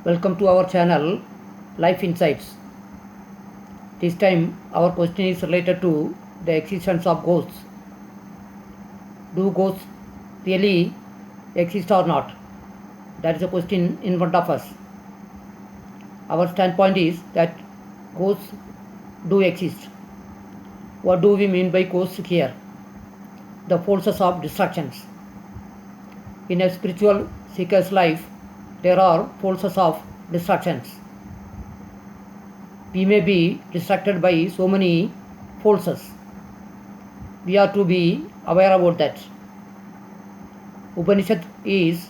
Welcome to our channel Life Insights. This time our question is related to the existence of ghosts. Do ghosts really exist or not? That is a question in front of us. Our standpoint is that ghosts do exist. What do we mean by ghosts here? The forces of distractions. In a spiritual seeker's life, there are forces of distractions. We may be distracted by so many forces. We are to be aware about that. Upanishad is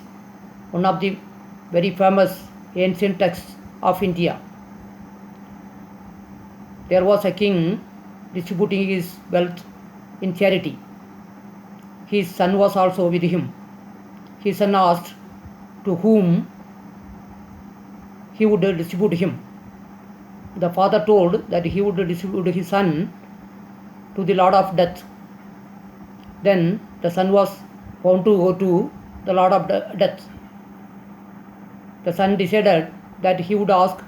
one of the very famous ancient texts of India. There was a king distributing his wealth in charity. His son was also with him. His son asked to whom he would distribute him. The father told that he would distribute his son to the Lord of Death. Then the son was bound to go to the Lord of Death. The son decided that he would ask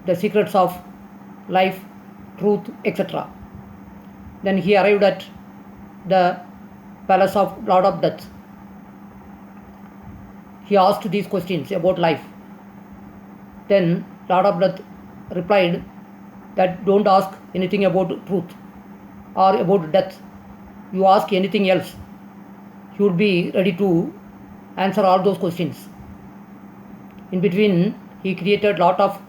the secrets of life, truth, etc. Then he arrived at the palace of Lord of Death. He asked these questions about life. Then Lord of Death replied that don't ask anything about truth or about death. You ask anything else, he would be ready to answer all those questions. In between, he created lot of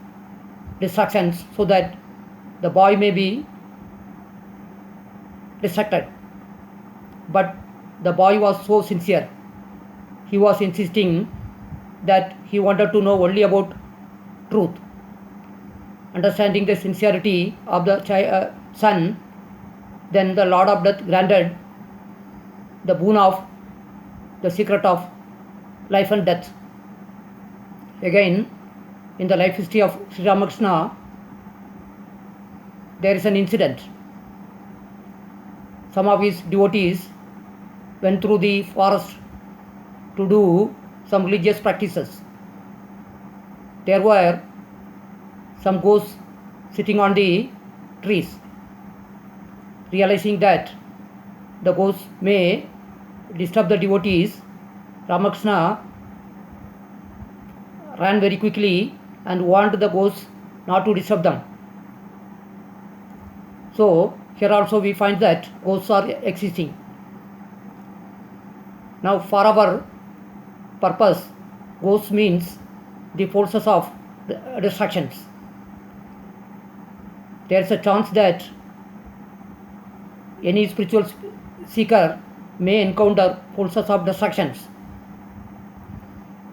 distractions so that the boy may be distracted. But the boy was so sincere. He was insisting that he wanted to know only about truth. Understanding the sincerity of the son, then the Lord of Death granted the boon of the secret of life and death. Again, in the life history of Sri Ramakrishna, there is an incident. Some of his devotees went through the forest to do some religious practices. There were some ghosts sitting on the trees. Realizing that the ghosts may disturb the devotees, Ramakrishna ran very quickly and warned the ghosts not to disturb them. So here also we find that ghosts are existing. Now for our purpose, ghosts means the forces of distractions. There is a chance that any spiritual seeker may encounter forces of distractions.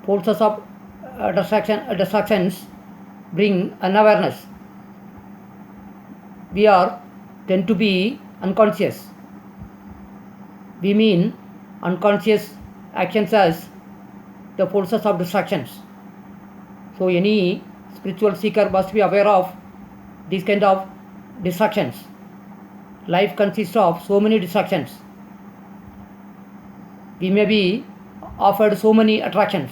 Forces of distractions bring unawareness. We tend to be unconscious. We mean unconscious actions as the forces of distractions. So any spiritual seeker must be aware of these kind of distractions. Life consists of so many distractions. We may be offered so many attractions.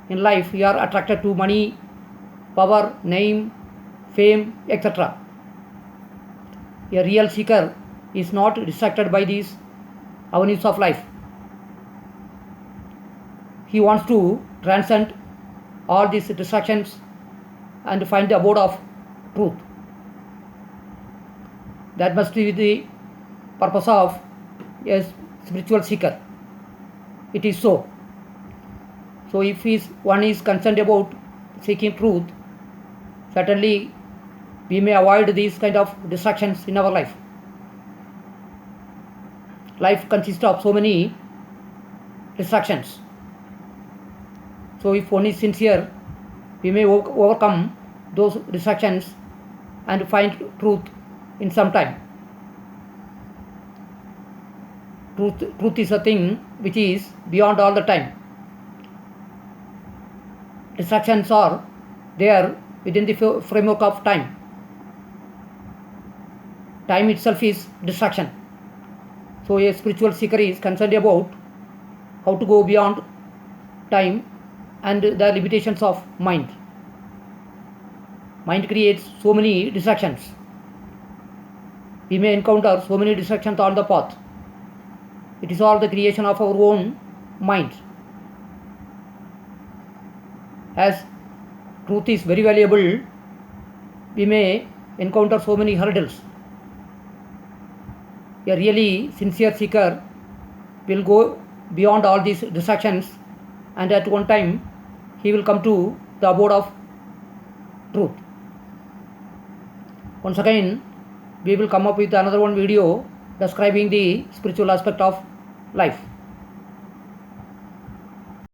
In life, we are attracted to money, power, name, fame, etc. A real seeker is not distracted by these avenues of life. He wants to transcend all these distractions and find the abode of truth. That must be the purpose of a spiritual seeker. It is so. So if one is concerned about seeking truth, certainly we may avoid these kind of distractions in our life. Life consists of so many distractions. So if one is sincere, we may overcome those distractions and find truth in some time. Truth is a thing which is beyond all the time. Distractions are there within the framework of time. Time itself is distraction. So a spiritual seeker is concerned about how to go beyond time and the limitations of mind. Mind creates so many distractions. We may encounter so many distractions on the path. It is all the creation of our own mind. As truth is very valuable, we may encounter so many hurdles. A really sincere seeker will go beyond all these distractions, and at one time he will come to the abode of truth. Once again, we will come up with another one video describing the spiritual aspect of life.